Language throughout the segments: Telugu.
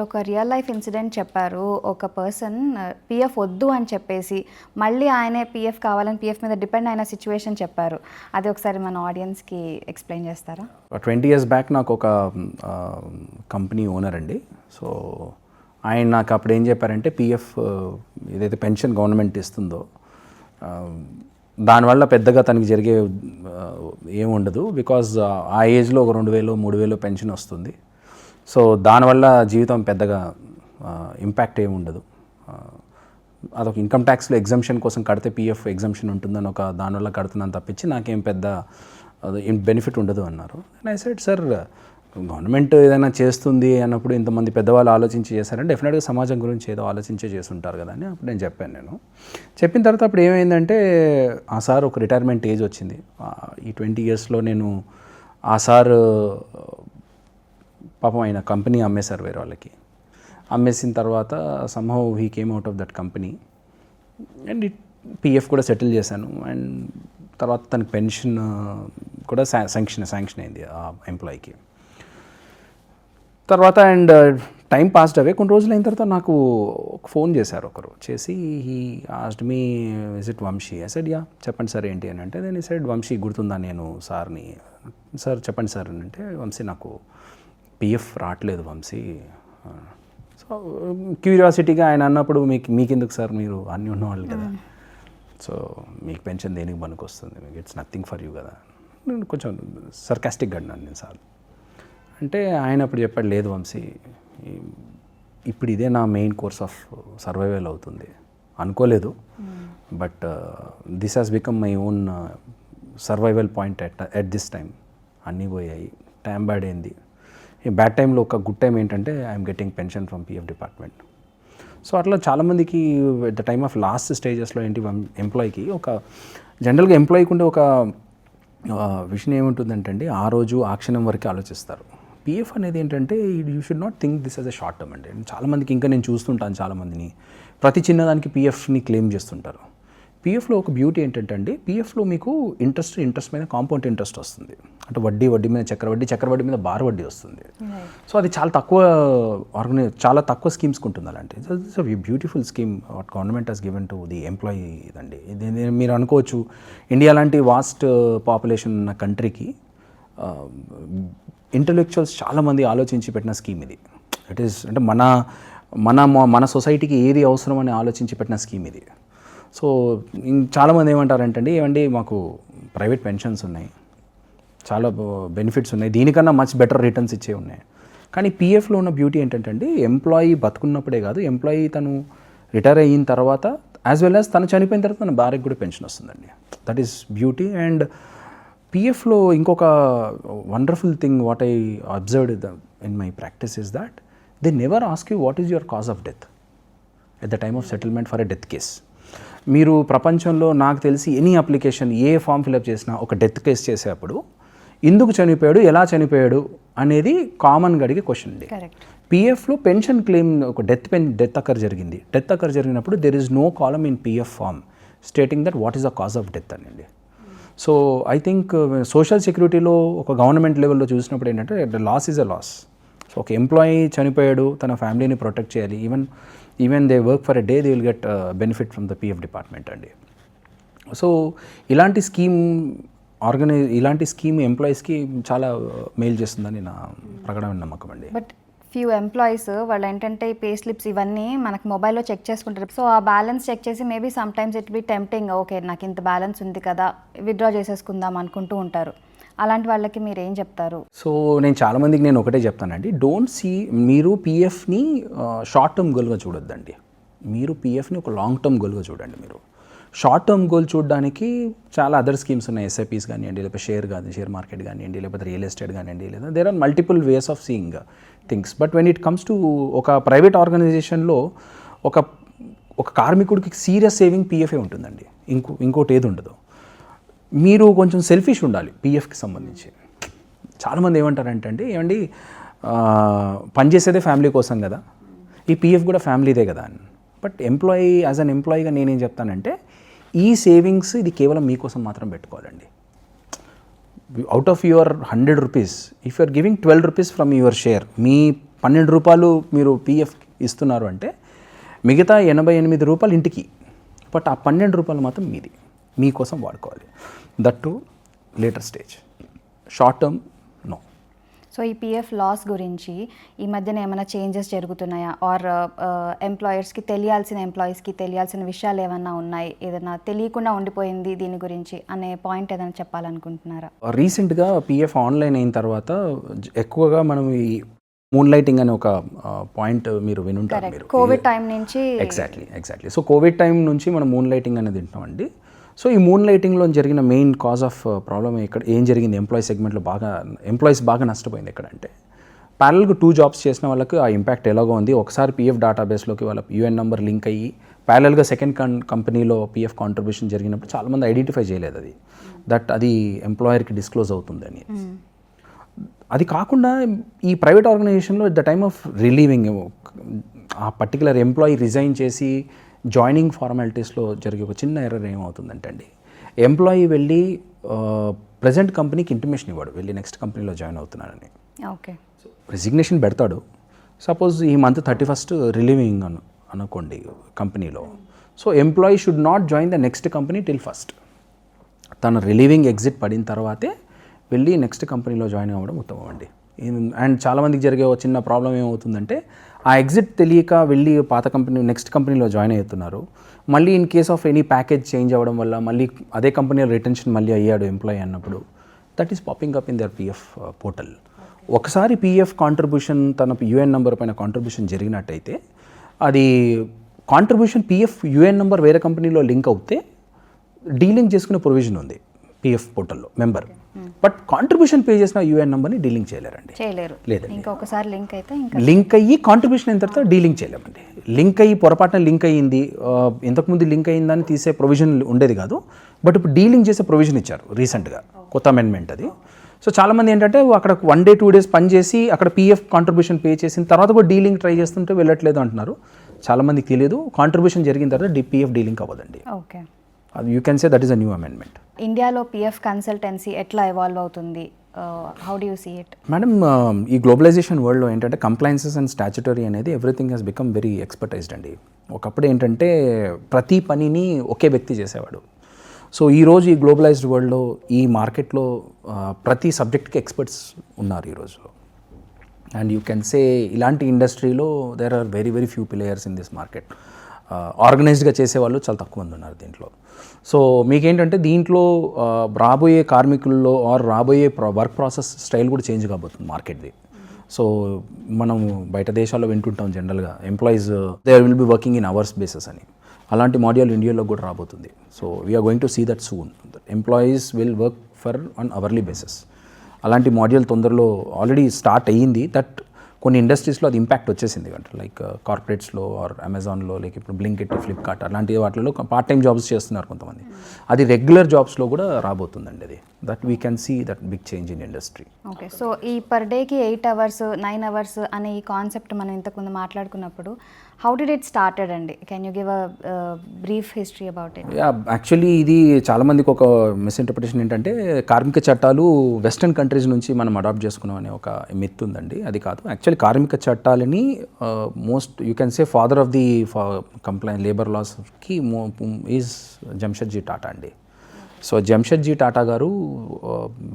ఒక రియల్ లైఫ్ ఇన్సిడెంట్ చెప్పారు. ఒక పర్సన్ పీఎఫ్ వద్దు అని చెప్పేసి మళ్ళీ ఆయనే పీఎఫ్ కావాలని పీఎఫ్ మీద డిపెండ్ అయిన సిచ్యువేషన్ చెప్పారు. అది ఒకసారి మన ఆడియన్స్కి ఎక్స్ప్లెయిన్ చేస్తారా? 20 years బ్యాక్ నాకు ఒక కంపెనీ ఓనర్ అండి. సో ఆయన నాకు అప్పుడు ఏం చెప్పారంటే పీఎఫ్ ఏదైతే పెన్షన్ గవర్నమెంట్ ఇస్తుందో దానివల్ల పెద్దగా తనకి జరిగే ఏముండదు. బికాజ్ ఆ ఏజ్లో ఒక 2,000 3,000 పెన్షన్ వస్తుంది. సో దానివల్ల జీవితం పెద్దగా ఇంపాక్ట్ ఏమి ఉండదు. అదొక ఇన్కమ్ ట్యాక్స్లో ఎగ్జంప్షన్ కోసం కడితే పీఎఫ్ ఎగ్జంప్షన్ ఉంటుందని ఒక దానివల్ల కడుతున్నాను తప్పించి నాకేం పెద్ద బెనిఫిట్ ఉండదు అన్నారు. And I said sir, government ఏదైనా చేస్తుంది అన్నప్పుడు ఇంతమంది పెద్దవాళ్ళు ఆలోచించి చేశారంటే డెఫినెట్గా సమాజం గురించి ఏదో ఆలోచించే చేస్తుంటారు కదా అని అప్పుడు నేను చెప్పాను. చెప్పిన తర్వాత అప్పుడు ఏమైందంటే ఆ సార్ ఒక రిటైర్మెంట్ ఏజ్ వచ్చింది. ఈ 20 yearsలో నేను ఆ సార్ పాపం ఆయన కంపెనీ అమ్మేశారు వేరే వాళ్ళకి. అమ్మేసిన తర్వాత somehow he came out of that company and PF కూడా సెటిల్ చేశాను. అండ్ తర్వాత తనకి పెన్షన్ కూడా శాంక్షన్ అయింది ఆ ఎంప్లాయీకి. తర్వాత అండ్ టైం పాస్డ్ అవే. కొన్ని రోజులు అయిన తర్వాత నాకు ఒక ఫోన్ చేశారు ఒకరు. చేసి he asked me is it Vamshi? I said yeah, చెప్పండి సార్ ఏంటి అని అంటే, నేను సెడ్ వంశీ గుర్తుందా నేను సార్ని? సార్ చెప్పండి సార్ అని అంటే, వంశీ నాకు పిఎఫ్ రావట్లేదు వంశీ. సో క్యూరియాసిటీగా ఆయన అన్నప్పుడు మీకెందుకు సార్, మీరు అన్నీ ఉన్నవాళ్ళు కదా, సో మీకు పెన్షన్ దేనికి పనికి వస్తుంది, మీకు ఇట్స్ నథింగ్ ఫర్ యూ కదా. నేను కొంచెం సర్కాస్టిక్గా అన్నాను నేను సార్. అంటే ఆయన అప్పుడు చెప్పాడు, లేదు వంశీ, ఇప్పుడు ఇదే నా మెయిన్ కోర్స్ ఆఫ్ సర్వైవల్ అవుతుంది అనుకోలేదు, but this has become my own survival point at this time. అన్నీ పోయాయి, టైం బ్యాడ్ అయింది. ఈ బ్యాడ్ టైంలో ఒక గుడ్ టైం ఏంటంటే I'm getting pension from PF department. So అట్లా చాలామందికి at the time of last స్టేజెస్లో ఏంటి ఎంప్లాయీకి ఒక జనరల్గా ఎంప్లాయీకి ఉండే ఒక విషయం ఏముంటుందంటే అండి, ఆ రోజు ఆ క్షణం వరకే ఆలోచిస్తారు. పిఎఫ్ అనేది ఏంటంటే you should not think this as a short term అండి. చాలామందికి ఇంకా నేను చూస్తుంటాను, చాలామందిని ప్రతి చిన్నదానికి పిఎఫ్ని క్లెయిమ్ చేస్తుంటారు. పిఎఫ్లో ఒక బ్యూటీ ఏంటంటే అండి, పిఎఫ్లో మీకు ఇంట్రెస్ట్ మీద కాంపౌండ్ ఇంట్రెస్ట్ వస్తుంది. అంటే వడ్డీ మీద చక్రవడ్డీ మీద బార్ వడ్డీ వస్తుంది. సో అది చాలా చాలా తక్కువ స్కీమ్స్కి ఉంటుంది. అలాంటి it's a beautiful scheme what government has given to the employee ఇదండి. ఇది మీరు అనుకోవచ్చు, ఇండియా లాంటి వాస్ట్ పాపులేషన్ ఉన్న కంట్రీకి ఇంటలెక్చువల్స్ చాలామంది ఆలోచించి పెట్టిన స్కీమ్ ఇది. ఇట్ ఈస్ అంటే మన సొసైటీకి ఏది అవసరం అని ఆలోచించి పెట్టిన స్కీమ్ ఇది. సో చాలామంది ఏమంటారంటే, ఏమండి మాకు ప్రైవేట్ పెన్షన్స్ ఉన్నాయి, చాలా బెనిఫిట్స్ ఉన్నాయి, దీనికన్నా మచ్ బెటర్ రిటర్న్స్ ఇచ్చే ఉన్నాయి. కానీ పీఎఫ్లో ఉన్న బ్యూటీ ఏంటంటే అండి, ఎంప్లాయీ బతుకున్నప్పుడే కాదు, ఎంప్లాయీ తను రిటైర్ అయిన తర్వాత యాజ్ వెల్ యాజ్ తను చనిపోయిన తర్వాత తన భార్యకు కూడా పెన్షన్ వస్తుందండి. That is beauty. అండ్ పిఎఫ్లో ఇంకొక wonderful thing what I observed in my practice is that they never ask you what is your cause of death at the time of settlement for a death case. మీరు ప్రపంచంలో నాకు తెలిసి ఎనీ అప్లికేషన్ ఏ ఫామ్ ఫిలప్ చేసినా ఒక డెత్ కేస్ చేసేటప్పుడు ఎందుకు చనిపోయాడు, ఎలా చనిపోయాడు అనేది కామన్గా అడిగే క్వశ్చన్ అండి. పిఎఫ్లో పెన్షన్ క్లెయిమ్ ఒక డెత్ అక్కర్ జరిగినప్పుడు there is no column in PF form stating that what is the cause of death అనండి. సో ఐ థింక్ సోషల్ సెక్యూరిటీలో ఒక గవర్నమెంట్ లెవెల్లో చూసినప్పుడు ఏంటంటే loss is a loss. So ఒక ఎంప్లాయీ చనిపోయాడు, తన ఫ్యామిలీని ప్రొటెక్ట్ చేయాలి. Even they work for a day they will get benefit from the PF department అండి. సో ఇలాంటి స్కీమ్ ఎంప్లాయీస్కి చాలా మెయిల్ చేస్తుందని నా ప్రకటన నమ్మకం అండి. బట్ ఫ్యూ ఎంప్లాయీస్ వాళ్ళు ఏంటంటే ఈ పే స్లిప్స్ ఇవన్నీ మనకు మొబైల్లో చెక్ చేసుకుంటారు. సో ఆ బ్యాలెన్స్ చెక్ చేసి maybe some times it be tempting, okay నాకు ఇంత బ్యాలెన్స్ ఉంది కదా విత్డ్రా చేసేసుకుందాం అనుకుంటూ ఉంటారు. అలాంటి వాళ్ళకి మీరు ఏం చెప్తారు? సో నేను చాలామందికి నేను ఒకటే చెప్తానండి, మీరు పిఎఫ్ని షార్ట్ టర్మ్ గోల్గా చూడొద్దండి. మీరు పిఎఫ్ని ఒక లాంగ్ టర్మ్ గోల్గా చూడండి. మీరు షార్ట్ టర్మ్ గోల్ చూడడానికి చాలా అదర్ స్కీమ్స్ ఉన్నాయి. ఎస్ఐపీస్ కానివ్వండి, లేకపోతే షేర్ మార్కెట్ కానివ్వండి, లేకపోతే రియల్ ఎస్టేట్ కానివ్వండి, లేదా there are multiple ways of seeing things. But when it comes to ఒక ప్రైవేట్ ఆర్గనైజేషన్లో ఒక కార్మికుడికి సీరియస్ సేవింగ్ పిఎఫ్ఏ ఉంటుందండి, ఇంకోటి ఏది ఉండదు. మీరు కొంచెం సెల్ఫిష్ ఉండాలి పిఎఫ్కి సంబంధించి. చాలామంది ఏమంటారంటే ఏమండి పనిచేసేదే ఫ్యామిలీ కోసం కదా, ఈ పిఎఫ్ కూడా ఫ్యామిలీదే కదా అని. బట్ యాజ్ అన్ ఎంప్లాయీగా నేనేం చెప్తానంటే, ఈ సేవింగ్స్ ఇది కేవలం మీకోసం మాత్రం పెట్టుకోవాలండి. Out of your 100 rupees, if you are giving 12 rupees from your share, మీ ₹12 మీరు పిఎఫ్ ఇస్తున్నారు అంటే మిగతా ₹88 ఇంటికి, బట్ ఆ ₹12 మాత్రం మీది, మీకోసం వాడుకోవాలి. That to later stage. Short term no. So ఈ పిఎఫ్ లాస్ గురించి ఈ మధ్యన ఏమైనా చేంజెస్ జరుగుతున్నాయా, ఆర్ ఎంప్లాయర్స్కి తెలియాల్సిన విషయాలు ఏమైనా ఉన్నాయి, ఏదైనా తెలియకుండా ఉండిపోయింది దీని గురించి అనే పాయింట్ ఏదైనా చెప్పాలనుకుంటున్నారా? రీసెంట్గా పిఎఫ్ ఆన్లైన్ అయిన తర్వాత ఎక్కువగా మనం ఈ మూన్ లైటింగ్ అనే ఒక పాయింట్ మీరు వినుంటారు మీరు. కోవిడ్ టైం నుంచి. ఎగ్జాక్ట్లీ. సో కోవిడ్ టైం నుంచి మనం మూన్ లైటింగ్ అనేది వింటున్నామండి. సో ఈ మూన్ లైటింగ్లో జరిగిన మెయిన్ కాజ్ ఆఫ్ ప్రాబ్లమ్ ఇక్కడ ఏం జరిగింది, ఎంప్లాయీ సెగ్మెంట్లో ఎంప్లాయీస్ బాగా నష్టపోయింది ఎక్కడంటే, ప్యారల్గా 2 జాబ్స్ చేసిన వాళ్ళకి ఆ ఇంపాక్ట్ ఎలాగో ఉంది. ఒకసారి పిఎఫ్ డేటాబేస్లోకి వాళ్ళ యూఎన్ నెంబర్ లింక్ అయ్యి ప్యారల్గా సెకండ్ కంపెనీలో పిఎఫ్ కాంట్రిబ్యూషన్ జరిగినప్పుడు చాలామంది ఐడెంటిఫై చేయలేదు అది ఎంప్లాయర్కి డిస్క్లోజ్ అవుతుందని. అది కాకుండా ఈ ప్రైవేట్ ఆర్గనైజేషన్లో at the time of relieving ఆ పర్టికులర్ ఎంప్లాయీ రిజైన్ చేసి జాయినింగ్ ఫార్మాలిటీస్లో జరిగే ఒక చిన్న ఎర్రర్ ఏమవుతుందంటే అండి, ఎంప్లాయీ వెళ్ళి ప్రజెంట్ కంపెనీకి ఇంటిమేషన్ ఇవ్వడు వెళ్ళి నెక్స్ట్ కంపెనీలో జాయిన్ అవుతున్నానని. ఓకే. రిజిగ్నేషన్ పెడతాడు. సపోజ్ ఈ మంత్ 31st రిలీవింగ్ అనుకోండి కంపెనీలో. So employee should not join the next company till first. తన రిలీవింగ్ ఎగ్జిట్ పడిన తర్వాతే వెళ్ళి నెక్స్ట్ కంపెనీలో జాయిన్ అవ్వడం ఉత్తమం అండి. అండ్ చాలామందికి జరిగే ఒక చిన్న ప్రాబ్లం ఏమవుతుందంటే, ఆ ఎగ్జిట్ తెలియక వెళ్ళి పాత కంపెనీ నెక్స్ట్ కంపెనీలో జాయిన్ అవుతున్నారు. మళ్ళీ in case of any package change అవ్వడం వల్ల మళ్ళీ అదే కంపెనీలో రిటెన్షన్ మళ్ళీ అయ్యాడు ఎంప్లాయీ అన్నప్పుడు, that is popping up in their PF portal. ఒకసారి పిఎఫ్ కాంట్రిబ్యూషన్ తన యూఎన్ నెంబర్ పైన కాంట్రిబ్యూషన్ జరిగినట్టయితే, అది కాంట్రిబ్యూషన్ పిఎఫ్ యూఎన్ నెంబర్ వేరే కంపెనీలో లింక్ అవుతే డీలింక్ చేసుకునే ప్రొవిజన్ ఉంది పిఎఫ్ పోర్టల్లో మెంబర్. బట్ కాంట్రిబ్యూషన్ పే చేసిన యూఎన్ నెంబర్ని డీలింగ్ చేయలేరండి. లేదండి. ఇంకొకసారి లింక్ అయ్యి కాంట్రిబ్యూషన్ అయిన తర్వాత డీలింగ్ చేయలేమండి. లింక్ అయ్యి పొరపాటున లింక్ అయ్యింది, ఇంతకుముందు లింక్ అయ్యిందని తీసే ప్రొవిజన్ ఉండేది కాదు. బట్ ఇప్పుడు డీలింగ్ చేసే ప్రొవిజన్ ఇచ్చారు రీసెంట్గా, కొత్త అమెండ్మెంట్ అది. సో చాలామంది ఏంటంటే అక్కడ 1 day 2 days పని చేసి అక్కడ పిఎఫ్ కాంట్రిబ్యూషన్ పే చేసిన తర్వాత కూడా డీలింగ్ ట్రై చేస్తుంటే వెళ్ళట్లేదు అంటున్నారు. చాలామందికి తెలియదు, కాంట్రిబ్యూషన్ జరిగిన తర్వాత పిఎఫ్ డీలింగ్ అవ్వదండి. Okay. You can say that is a new amendment. ఇండియాలో పిఎఫ్ కన్సల్టెన్సీ ఎట్లా ఎవాల్వ్ అవుతుంది? How do you see it? Madam, ఈ గ్లోబలైజేషన్ వరల్డ్లో ఏంటంటే కంప్లైన్సెస్ అండ్ స్టాచ్యుటరీ అనేది everything has become very expertised అండి. ఒకప్పుడు ఏంటంటే ప్రతి పనిని ఒకే వ్యక్తి చేసేవాడు. సో ఈరోజు ఈ గ్లోబలైజ్డ్ వరల్డ్లో ఈ మార్కెట్లో ప్రతి సబ్జెక్ట్కి ఎక్స్పర్ట్స్ ఉన్నారు ఈ రోజులో. అండ్ యూ కెన్ సే ఇలాంటి ఇండస్ట్రీలో there are very very few players in this market. ఆర్గనైజ్డ్గా చేసేవాళ్ళు చాలా తక్కువ మంది ఉన్నారు దీంట్లో. సో మీకేంటంటే దీంట్లో రాబోయే కార్మికుల్లో ఆర్ రాబోయే వర్క్ ప్రాసెస్ స్టైల్ కూడా చేంజ్ కాబోతుంది మార్కెట్ది. సో మనం బయట దేశాల్లో వింటుంటాం జనరల్గా employees they will be working in hours basis అని. అలాంటి మాడ్యూల్ ఇండియాలో కూడా రాబోతుంది. So we're going to see that soon. Employees will work for on hourly basis. అలాంటి మాడ్యూల్ తొందరలో ఆల్రెడీ స్టార్ట్ అయ్యింది. దట్ కొన్ని ఇండస్ట్రీస్లో అది ఇంపాక్ట్ వచ్చేసింది అంటే లైక్ కార్పొరేట్స్లో ఆర్ అమెజాన్లో, లైక్ ఇప్పుడు బ్లింకిట్, ఫ్లిప్కార్ట్ అలాంటి వాటిలో పార్ట్ టైం జాబ్స్ చేస్తున్నారు కొంతమంది. అది రెగ్యులర్ జాబ్స్లో కూడా రాబోతుందండి. అది that we can see that big change in industry. Okay. So ఈ పర్ డేకి 8 hours 9 hours అనే ఈ కాన్సెప్ట్ మనం ఇంతకుముందు మాట్లాడుకున్నప్పుడు హౌ డిడ్ ఇట్ స్టార్టెడ్ అండి? Can you give a brief history about it? Actually ఇది చాలామందికి ఒక మిస్ఇంటర్ప్రిటేషన్ ఏంటంటే కార్మిక చట్టాలు వెస్టర్న్ కంట్రీస్ నుంచి మనం అడాప్ట్ చేసుకున్నాం అనే ఒక మిత్ ఉందండి. అది కాదు. యాక్చువల్లీ కార్మిక చట్టాలని most you can say father of the labour లాస్కి ఈజ్ జంషెడ్జీ టాటా అండి. సో జంషెడ్జీ టాటా గారు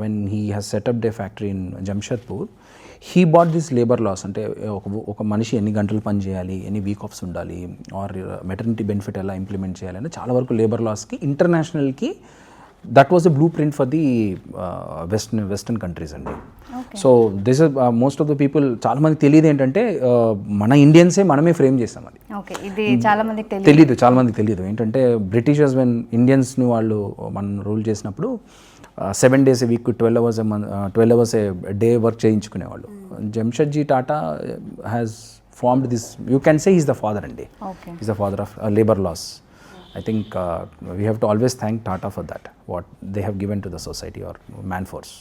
when he has setupped a factory in Jamshedpur, he bought this labour laws. అంటే ఒక మనిషి ఎన్ని గంటలు పని చేయాలి, ఎన్ని వీక్ ఆఫ్స్ ఉండాలి, ఆర్ మెటర్నిటీ బెనిఫిట్ ఎలా ఇంప్లిమెంట్ చేయాలి అని చాలా వరకు లేబర్ లాస్కి ఇంటర్నేషనల్కి that was the blue print for the western countries అండి. So this is most of the people చాలామంది తెలియదు ఏంటంటే మన ఇండియన్సే మనమే ఫ్రేమ్ చేస్తాం. అది ఇది చాలా మందికి తెలియదు. చాలామందికి తెలియదు ఏంటంటే బ్రిటిషర్స్ వెన్ ఇండియన్స్ని వాళ్ళు మనం రూల్ చేసినప్పుడు 7 days a week 12 hours a day work చేయించుకునేవాళ్ళు. Jamshedji Tata has formed this, you can say is the father అండి. Is the father of labour laws. I think we have to always thank Tata for that, what they have given to the society or man force.